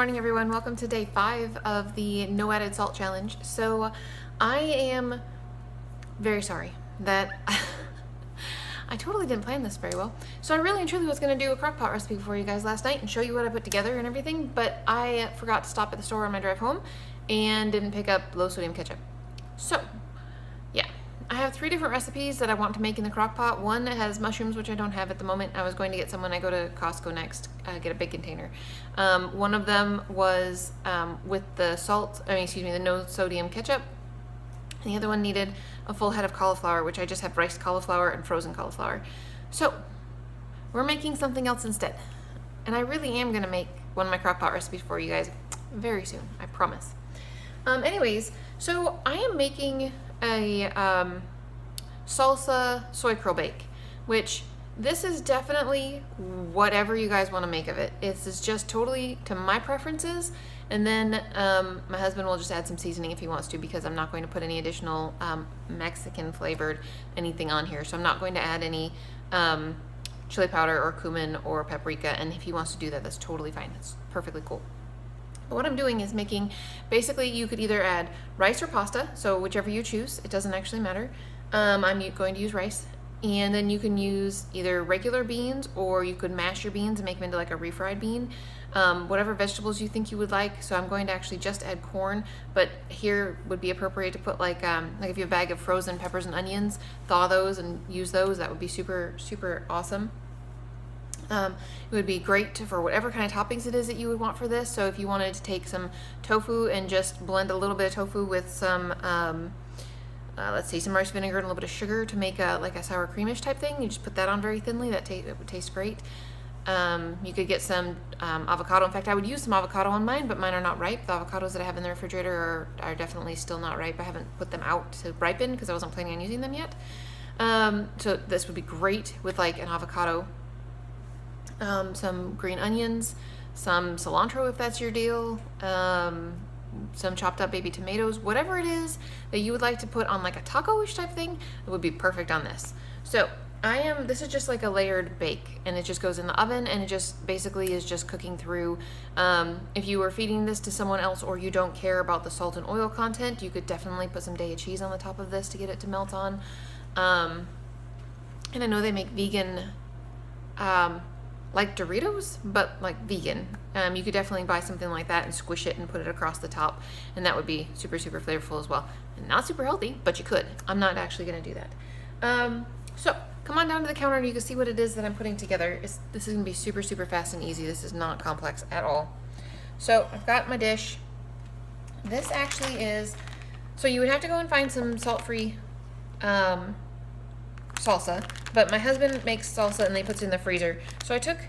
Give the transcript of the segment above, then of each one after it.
morning, everyone. Welcome to day 5 of the no added salt challenge. So I am very sorry that I totally didn't plan this very well. So I really and truly was going to do a crock pot recipe for you guys last night and show you what I put together and everything, but I forgot to stop at the store on my drive home and didn't pick up low sodium ketchup. So yeah, I have 3 different recipes that I want to make in the crock pot. One has mushrooms, which I don't have at the moment. I was going to get some when I go to Costco next, get a big container. One of them was with the the no sodium ketchup. And the other one needed a full head of cauliflower, which I just have riced cauliflower and frozen cauliflower. So we're making something else instead. And I really am gonna make one of my crock pot recipes for you guys very soon, I promise. Anyways, so I am making a salsa soy curl bake, which this is definitely whatever you guys want to make of it. It's just totally to my preferences, and then my husband will just add some seasoning if he wants to, because I'm not going to put any additional Mexican flavored anything on here. So I'm not going to add any chili powder or cumin or paprika, and if he wants to do that, that's totally fine. That's perfectly cool. But what I'm doing is making, basically you could either add rice or pasta, so whichever you choose, it doesn't actually matter. I'm going to use rice, and then you can use either regular beans, or you could mash your beans and make them into like a refried bean, whatever vegetables you think you would like. So I'm going to actually just add corn, but here would be appropriate to put like if you have a bag of frozen peppers and onions, thaw those and use those. That would be super, super awesome. It would be great for whatever kind of toppings it is that you would want for this. So if you wanted to take some tofu and just blend a little bit of tofu with some, let's see, some rice vinegar and a little bit of sugar to make like a sour creamish type thing, you just put that on very thinly. It would taste great. You could get some avocado. In fact, I would use some avocado on mine, but mine are not ripe. The avocados that I have in the refrigerator are definitely still not ripe. I haven't put them out to ripen because I wasn't planning on using them yet. So this would be great with like an avocado. Some green onions, some cilantro if that's your deal, some chopped up baby tomatoes, whatever it is that you would like to put on like a taco-ish type thing, it would be perfect on this. So this is just like a layered bake, and it just goes in the oven, and it just basically is just cooking through. If you were feeding this to someone else, or you don't care about the salt and oil content, you could definitely put some Daiya cheese on the top of this to get it to melt on. And I know they make vegan, like Doritos, but like vegan. You could definitely buy something like that and squish it and put it across the top, and that would be super, super flavorful as well. And not super healthy, but you could. I'm not actually gonna do that. So come on down to the counter and you can see what it is that I'm putting together. This is gonna be super, super fast and easy. This is not complex at all. So I've got my dish. This actually is, so you would have to go and find some salt-free salsa, but my husband makes salsa and he puts it in the freezer. So I took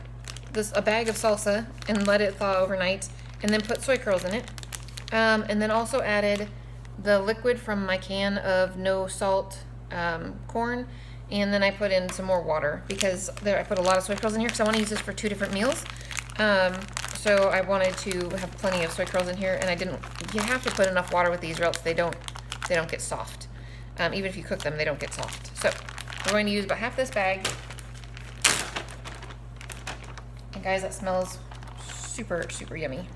a bag of salsa and let it thaw overnight, and then put soy curls in it, and then also added the liquid from my can of no salt corn, and then I put in some more water because I put a lot of soy curls in here because I want to use this for 2 different meals. So I wanted to have plenty of soy curls in here, and you have to put enough water with these or else they don't get soft. Even if you cook them, they don't get soft. So we're going to use about half this bag. And guys, that smells super, super yummy.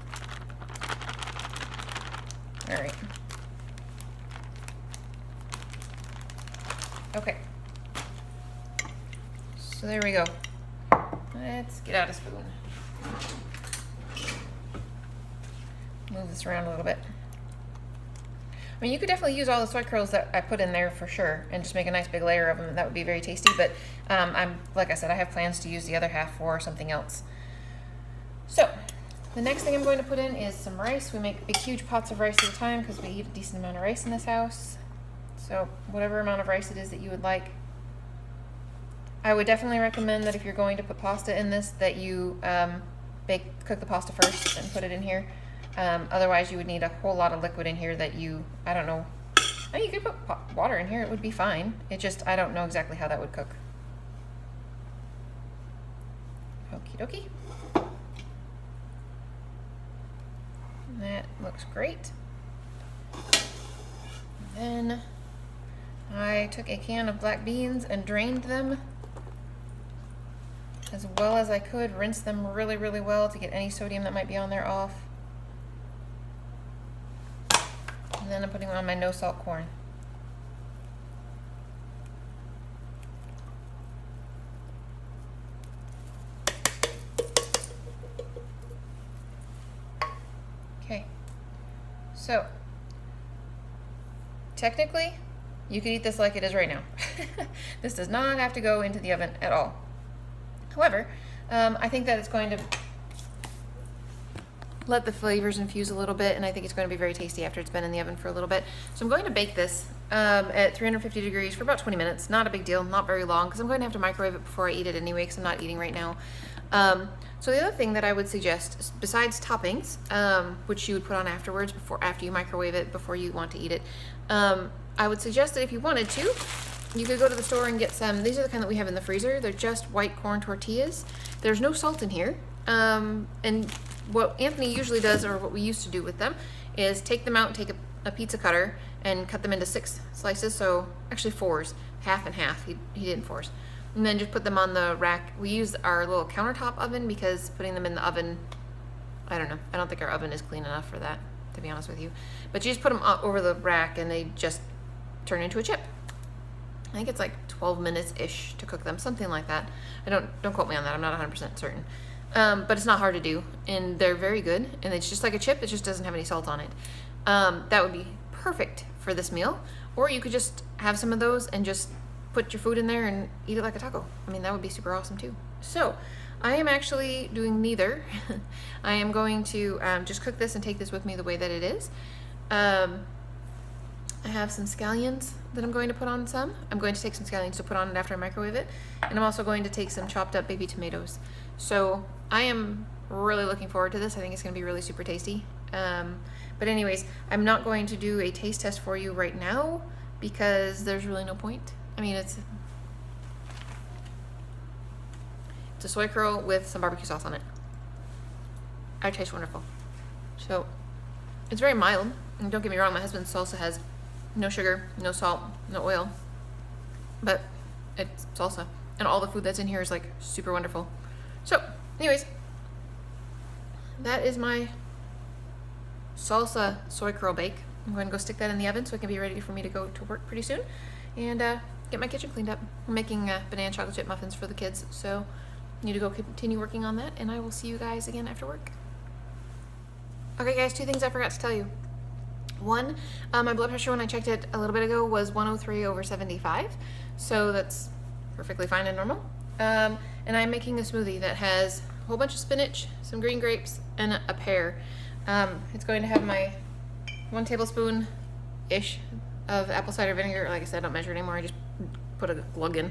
All right. Okay. So there we go. Let's get out a spoon. Move this around a little bit. I mean, you could definitely use all the soy curls that I put in there for sure and just make a nice big layer of them. That would be very tasty, but like I said, I have plans to use the other half for something else. So the next thing I'm going to put in is some rice. We make big, huge pots of rice at a time because we eat a decent amount of rice in this house. So whatever amount of rice it is that you would like. I would definitely recommend that if you're going to put pasta in this, that you cook the pasta first and put it in here. Otherwise you would need a whole lot of liquid in here that I don't know. I mean, you could put water in here, it would be fine. It just, I don't know exactly how that would cook. Okie dokie. That looks great. Then I took a can of black beans and drained them as well as I could. Rinse them really, really well to get any sodium that might be on there off. then I'm putting on my no salt corn. Okay, so technically you could eat this like it is right now. This does not have to go into the oven at all. However, I think that it's going to let the flavors infuse a little bit, and I think it's going to be very tasty after it's been in the oven for a little bit. So I'm going to bake this at 350 degrees for about 20 minutes. Not a big deal, not very long, because I'm going to have to microwave it before I eat it anyway, because I'm not eating right now. So the other thing that I would suggest, besides toppings, which you would put on afterwards, after you microwave it, before you want to eat it, I would suggest that if you wanted to, you could go to the store and get some. These are the kind that we have in the freezer. They're just white corn tortillas. There's no salt in here. And what Anthony usually does, or what we used to do with them, is take them out and take a pizza cutter and cut them into 6 slices. So actually 4s, half and half. He didn't 4s. And then just put them on the rack. We use our little countertop oven because putting them in the oven, I don't know. I don't think our oven is clean enough for that, to be honest with you. But you just put them over the rack and they just turn into a chip. I think it's like 12 minutes-ish to cook them, something like that. Don't quote me on that. I'm not 100% certain. But it's not hard to do, and they're very good. And it's just like a chip. It just doesn't have any salt on it. That would be perfect for this meal. Or you could just have some of those and just put your food in there and eat it like a taco. I mean, that would be super awesome too. So I am actually doing neither. I am going to just cook this and take this with me the way that it is. I have some scallions that I'm going to put on some. I'm going to take some scallions to put on it after I microwave it. And I'm also going to take some chopped up baby tomatoes. So I am really looking forward to this. I think it's going to be really super tasty. But anyways, I'm not going to do a taste test for you right now because there's really no point. I mean, it's a soy curl with some barbecue sauce on it. It tastes wonderful. So it's very mild. And don't get me wrong, my husband's salsa has no sugar, no salt, no oil, but it's salsa, and all the food that's in here is like super wonderful. So anyways, that is my salsa soy curl bake. I'm going to go stick that in the oven so it can be ready for me to go to work pretty soon and get my kitchen cleaned up. I'm making banana chocolate chip muffins for the kids, so I need to go continue working on that, and I will see you guys again after work. Okay guys, 2 things I forgot to tell you. One, my blood pressure when I checked it a little bit ago was 103/75, so that's perfectly fine and normal. And I'm making a smoothie that has a whole bunch of spinach, some green grapes, and a pear. It's going to have my 1 tablespoon-ish of apple cider vinegar. Like I said, I don't measure it anymore. I just put a glug in.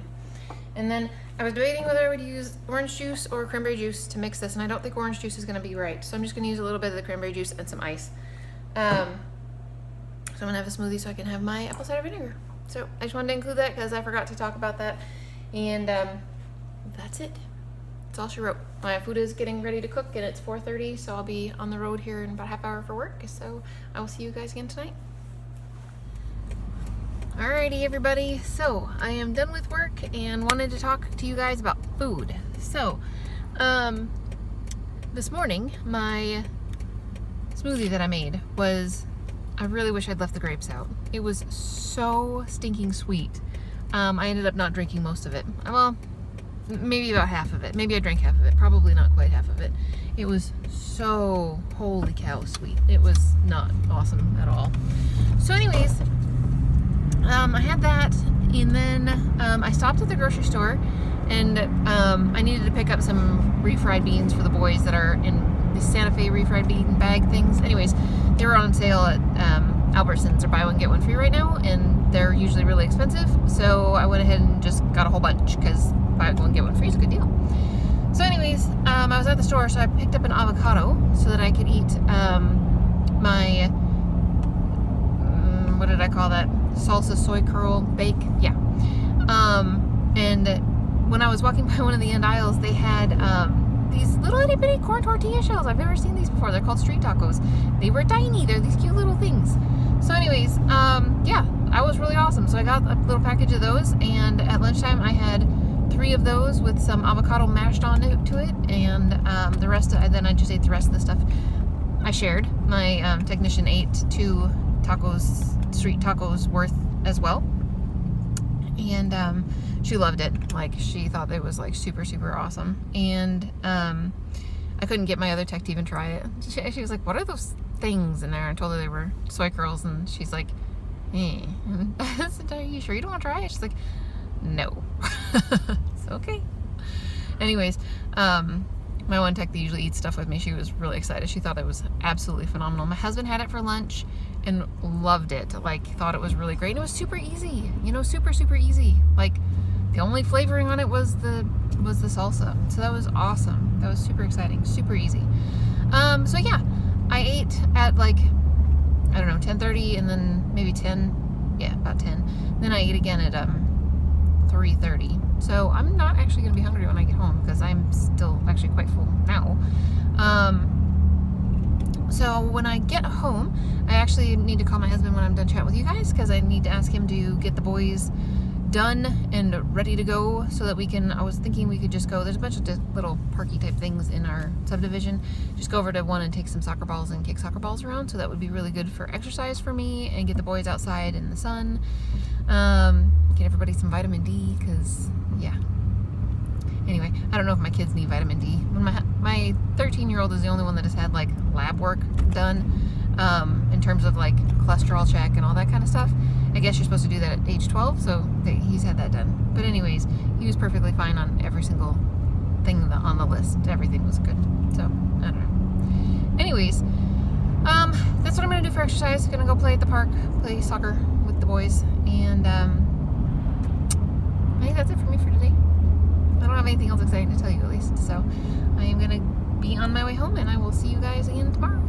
And then I was debating whether I would use orange juice or cranberry juice to mix this, and I don't think orange juice is going to be right. So I'm just going to use a little bit of the cranberry juice and some ice. So I'm gonna have a smoothie so I can have my apple cider vinegar. So I just wanted to include that because I forgot to talk about that. And that's it. That's all she wrote. My food is getting ready to cook and it's 4:30, so I'll be on the road here in about a half hour for work. So I will see you guys again tonight. Alrighty everybody, so I am done with work and wanted to talk to you guys about food. So, this morning my smoothie that I made was, I really wish I'd left the grapes out. It was so stinking sweet. I ended up not drinking most of it. Well, maybe about half of it. Maybe I drank half of it. Probably not quite half of it. It was so, holy cow, sweet. It was not awesome at all. So anyways, I had that, and then I stopped at the grocery store, and I needed to pick up some refried beans for the boys that are in the Santa Fe refried bean bag things. Anyways, they were on sale at Albertsons, or buy one get one free right now, and they're usually really expensive. So I went ahead and just got a whole bunch because buy one get one free is a good deal. So anyways, I was at the store, so I picked up an avocado so that I could eat my what did I call that? Salsa soy curl bake. Yeah. And when I was walking by one of the end aisles, they had these little itty bitty corn tortilla shells. I've never seen these before. They're called street tacos. They were tiny. They're these cute little things. So anyways, yeah, I was really awesome. So I got a little package of those, and at lunchtime I had 3 of those with some avocado mashed onto it, and the rest, then I just ate the rest of the stuff. I shared. My technician ate 2 street tacos worth as well. And she loved it. Like, she thought it was like super, super awesome. And I couldn't get my other tech to even try it. She was like, what are those things in there? I told her they were soy curls, and she's like, eh. I said, are you sure you don't want to try it? She's like, no. It's okay. Anyways, my one tech that usually eats stuff with me, she was really excited. She thought it was absolutely phenomenal. My husband had it for lunch and loved it. Like, thought it was really great. And it was super easy, you know, super, super easy. Like, the only flavoring on it was the salsa. So that was awesome. That was super exciting, super easy. So yeah, I ate at like, I don't know, 10:30, and then maybe 10, yeah, about 10. Then I ate again at 3:30. So I'm not actually going to be hungry when I get home, because I'm still actually quite full now. So when I get home, I actually need to call my husband when I'm done chatting with you guys, because I need to ask him to get the boys done and ready to go, so that we can, I was thinking we could just go, there's a bunch of little parky type things in our subdivision, just go over to one and take some soccer balls and kick soccer balls around. So that would be really good for exercise for me, and get the boys outside in the sun, get everybody some vitamin D, because yeah, anyway, I don't know if my kids need vitamin D. When my 13-year-old is the only one that has had like lab work done, in terms of like cholesterol check and all that kind of stuff. I guess you're supposed to do that at age 12, so he's had that done. But anyways, he was perfectly fine on every single thing on the list. Everything was good. So, I don't know. Anyways, that's what I'm going to do for exercise. Going to go play at the park, play soccer with the boys. And I think that's it for me for today. I don't have anything else exciting to tell you, at least. So I am going to be on my way home, and I will see you guys again tomorrow.